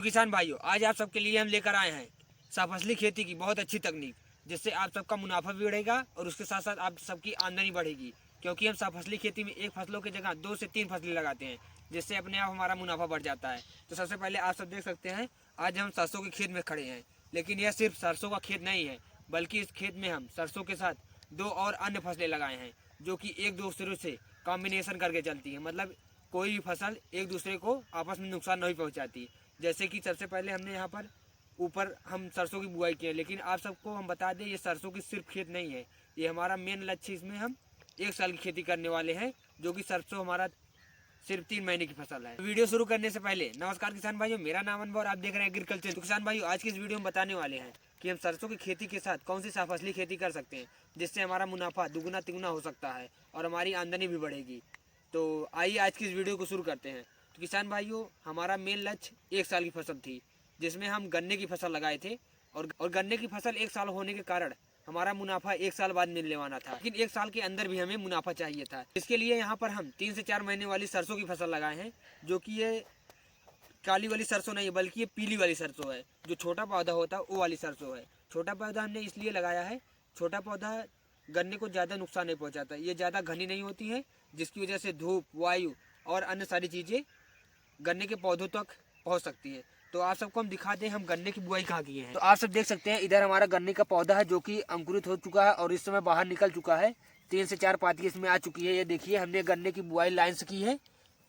किसान भाइयों, आज आप सबके लिए हम लेकर आए हैं सफसली खेती की बहुत अच्छी तकनीक, जिससे आप सबका मुनाफा भी बढ़ेगा और उसके साथ साथ आप सबकी आमदनी बढ़ेगी। क्योंकि हम सफसली खेती में एक फसलों की जगह 2 से 3 फसलें लगाते हैं, जिससे अपने आप हमारा मुनाफा बढ़ जाता है। तो सबसे पहले आप सब देख सकते हैं, आज हम सरसों के खेत में खड़े हैं। लेकिन यह सिर्फ सरसों का खेत नहीं है, बल्कि इस खेत में हम सरसों के साथ 2 और अन्य फसलें लगाए हैं, जो कि एक दूसरे से कॉम्बिनेशन करके चलती है। मतलब कोई भी फसल एक दूसरे को आपस में नुकसान नहीं पहुंचाती। जैसे कि सबसे पहले हमने यहाँ पर ऊपर हम सरसों की बुआई की है। लेकिन आप सबको हम बता दें, ये सरसों की सिर्फ खेत नहीं है, ये हमारा मेन लक्ष्य। इसमें हम 1 साल की खेती करने वाले हैं, जो कि सरसों हमारा सिर्फ 3 महीने की फसल है। वीडियो शुरू करने से पहले नमस्कार किसान भाइयों, मेरा नाम अनवर, आप देख रहे हैं एग्रीकल्चर। तो किसान भाइयों, आज की इस वीडियो में बताने वाले हैं कि हम सरसों की खेती के साथ कौन सी सफसली खेती कर सकते हैं, जिससे हमारा मुनाफा दुगुना तिगुना हो सकता है और हमारी आमदनी भी बढ़ेगी। तो आइए आज की इस वीडियो को शुरू करते हैं। तो किसान भाइयों, हमारा मेन लक्ष्य 1 साल की फसल थी, जिसमें हम गन्ने की फसल लगाए थे। और गन्ने की फसल 1 साल होने के कारण हमारा मुनाफा 1 साल बाद मिलने वाला था। लेकिन 1 साल के अंदर भी हमें मुनाफा चाहिए था। इसके लिए यहाँ पर हम 3 से 4 महीने वाली सरसों की फसल लगाए हैं, जो कि ये काली वाली सरसों नहीं है, बल्कि ये पीली वाली सरसों है। जो छोटा पौधा होता है वो वाली सरसों है। छोटा पौधा हमने इसलिए लगाया है, छोटा पौधा गन्ने को ज़्यादा नुकसान नहीं पहुंचाता। ये ज़्यादा घनी नहीं होती है, जिसकी वजह से धूप, वायु और अन्य सारी चीज़ें गन्ने के पौधों तक पहुंच सकती है। तो आप सबको हम दिखा दें हम गन्ने की बुआई कहाँ किए हैं। तो आप सब देख सकते हैं, इधर हमारा गन्ने का पौधा है, जो कि अंकुरित हो चुका है और इस समय बाहर निकल चुका है। 3 से 4 पाती इसमें आ चुकी है। ये देखिए, हमने गन्ने की बुआई लाइन से की है।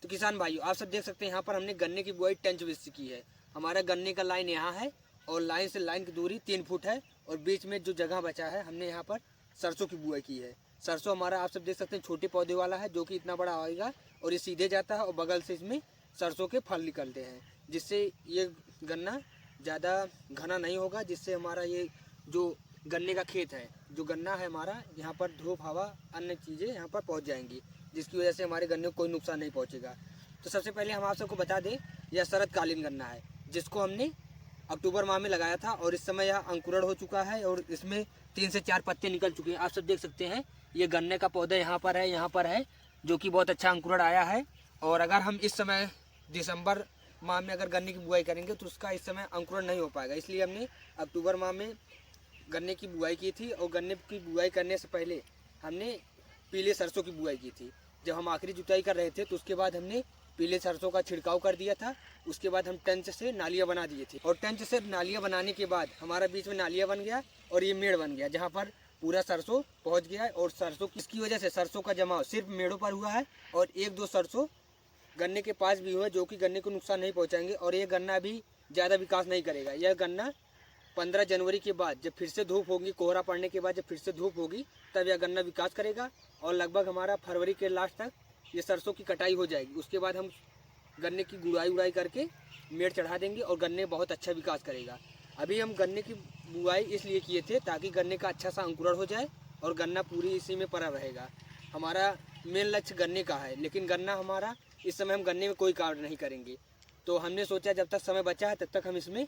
तो किसान भाइयों, आप सब देख सकते हैं, यहाँ पर हमने गन्ने की बुआई 10 इंच से की है। हमारा गन्ने का लाइन यहाँ है और लाइन से लाइन की दूरी 3 फुट है, और बीच में जो जगह बचा है हमने यहाँ पर सरसों की बुआई की है। सरसों हमारा आप सब देख सकते हैं छोटे पौधे वाला है, जो कि इतना बड़ा आएगा और ये सीधे जाता है और बगल से इसमें सरसों के फल निकलते हैं, जिससे ये गन्ना ज़्यादा घना नहीं होगा, जिससे हमारा ये जो गन्ने का खेत है, जो गन्ना है हमारा, यहाँ पर धूप, हवा, अन्य चीज़ें यहाँ पर पहुँच जाएंगी, जिसकी वजह से हमारे गन्ने को कोई नुकसान नहीं पहुँचेगा। तो सबसे पहले हम आप सबको बता दें, यह शरतकालीन गन्ना है, जिसको हमने अक्टूबर माह में लगाया था और इस समय यह अंकुरण हो चुका है और इसमें 3 से 4 पत्ते निकल चुके हैं। आप सब देख सकते हैं, ये गन्ने का पौधा यहाँ पर है, जो कि बहुत अच्छा अंकुरण आया है। और अगर हम इस समय दिसंबर माह में अगर गन्ने की बुआई करेंगे तो उसका इस समय अंकुरण नहीं हो पाएगा, इसलिए हमने अक्टूबर माह में गन्ने की बुआई की थी। और गन्ने की बुआई करने से पहले हमने पीले सरसों की बुआई की थी। जब हम आखिरी जुताई कर रहे थे तो उसके बाद हमने पीले सरसों का छिड़काव कर दिया था। उसके बाद हम टंच से नालियाँ बना दिए थे, और टंच से नालियाँ बनाने के बाद हमारा बीच में नालियाँ बन गया और ये मेड़ बन गया, जहाँ पर पूरा सरसों पहुँच गया है। और सरसों इसकी वजह से सरसों का जमाव सिर्फ मेड़ों पर हुआ है और 1-2 सरसों गन्ने के पास भी हुआ, जो कि गन्ने को नुकसान नहीं पहुंचाएंगे। और ये गन्ना भी ज़्यादा विकास नहीं करेगा। यह गन्ना 15 जनवरी के बाद, जब फिर से धूप होगी, कोहरा पड़ने के बाद जब फिर से धूप होगी, तब यह गन्ना विकास करेगा। और लगभग हमारा फरवरी के लास्ट तक ये सरसों की कटाई हो जाएगी। उसके बाद हम गन्ने की गुड़ाई उड़ाई करके मेड़ चढ़ा देंगे और गन्ने बहुत अच्छा विकास करेगा। अभी हम गन्ने की बुआई इसलिए किए थे ताकि गन्ने का अच्छा सा अंकुरण हो जाए और गन्ना पूरी इसी में पड़ा रहेगा। हमारा मेन लक्ष्य गन्ने का है, लेकिन गन्ना हमारा इस समय हम गन्ने में कोई कार्य नहीं करेंगे। तो हमने सोचा जब तक समय बचा है तब तक हम इसमें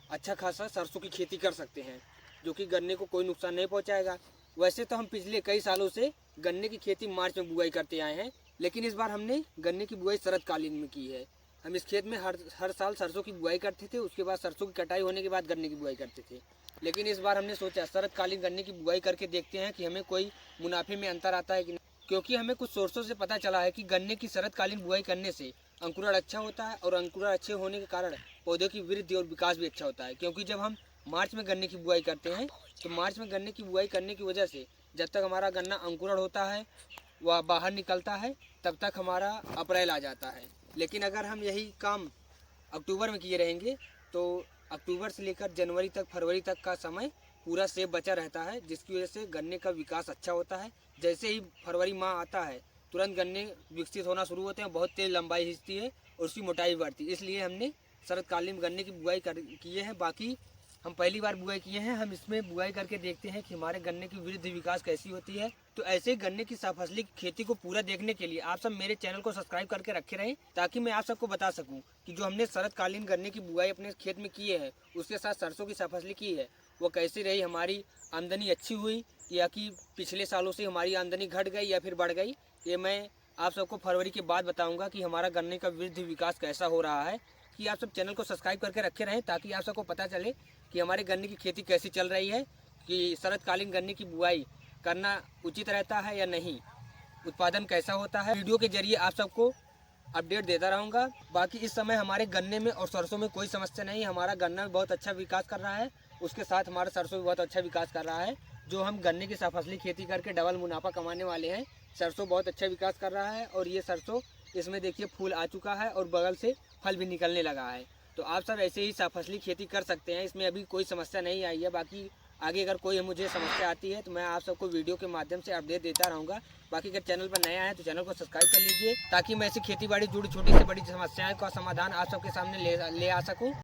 अच्छा खासा सरसों की खेती कर सकते हैं, जो कि गन्ने को कोई नुकसान नहीं पहुंचाएगा। वैसे तो हम पिछले कई सालों से गन्ने की खेती मार्च में बुआई करते आए हैं, लेकिन इस बार हमने गन्ने की बुआई शरतकालीन में की है। हम इस खेत में हर साल सरसों की बुआई करते थे, उसके बाद सरसों की कटाई होने के बाद गन्ने की बुआई करते थे। लेकिन इस बार हमने सोचा शरतकालीन गन्ने की बुआई करके देखते हैं कि हमें कोई मुनाफे में अंतर आता है कि नहीं। क्योंकि हमें कुछ सोर्सों से पता चला है कि गन्ने की शरतकालीन बुआई करने से अंकुरण अच्छा होता है, और अंकुरण अच्छे होने के कारण पौधों की वृद्धि और विकास भी अच्छा होता है। क्योंकि जब हम मार्च में गन्ने की बुआई करते हैं, तो मार्च में गन्ने की बुआई करने की वजह से जब तक हमारा गन्ना अंकुरण होता है, वह बाहर निकलता है, तब तक हमारा अप्रैल आ जाता है। लेकिन अगर हम यही काम अक्टूबर में किए रहेंगे तो अक्टूबर से लेकर जनवरी तक, फरवरी तक का समय पूरा सेब बचा रहता है, जिसकी वजह से गन्ने का विकास अच्छा होता है। जैसे ही फरवरी माह आता है, तुरंत गन्ने विकसित होना शुरू होते हैं, बहुत तेज लंबाई खींचती है और उसकी मोटाई बढ़ती है। इसलिए हमने शरतकालीन गन्ने की बुआई किए हैं। बाकी हम पहली बार बुआई किए हैं, हम इसमें बुआई करके देखते हैं कि हमारे गन्ने की वृद्धि विकास कैसी होती है। तो ऐसे ही गन्ने की सफसली खेती को पूरा देखने के लिए आप सब मेरे चैनल को सब्सक्राइब करके रखे रहें, ताकि मैं आप सबको बता सकूं कि जो हमने शरतकालीन गन्ने की बुआई अपने खेत में की है, उसके साथ सरसों की सफसली की है, वो कैसी रही, हमारी आमदनी अच्छी हुई या कि पिछले सालों से हमारी आमदनी घट गई या फिर बढ़ गई। ये मैं आप सबको फरवरी के बाद बताऊंगा कि हमारा गन्ने का वृद्धि विकास कैसा हो रहा है। कि आप सब चैनल को सब्सक्राइब करके रखे रहें, ताकि आप सबको पता चले कि हमारे गन्ने की खेती कैसी चल रही है, कि शरतकालीन गन्ने की बुआई करना उचित रहता है या नहीं, उत्पादन कैसा होता है। वीडियो के जरिए आप सबको अपडेट देता रहूँगा। बाकी इस समय हमारे गन्ने में और सरसों में कोई समस्या नहीं, हमारा गन्ना भी बहुत अच्छा विकास कर रहा है, उसके साथ हमारा सरसों भी बहुत अच्छा विकास कर रहा है। जो हम गन्ने की सफसली खेती करके डबल मुनाफा कमाने वाले हैं, सरसों बहुत अच्छा विकास कर रहा है। और ये सरसों, इसमें देखिए फूल आ चुका है और बगल से फल भी निकलने लगा है। तो आप सब ऐसे ही सफसली खेती कर सकते हैं, इसमें अभी कोई समस्या नहीं आई है। बाकी आगे अगर कोई मुझे समस्या आती है तो मैं आप सबको वीडियो के माध्यम से अपडेट देता रहूँगा। बाकी अगर चैनल पर नया है तो चैनल को सब्सक्राइब कर लीजिए, ताकि मैं ऐसी खेती बाड़ी जुड़ी छोटी से बड़ी समस्याएं का समाधान आप सबके सामने ले आ सकूँ।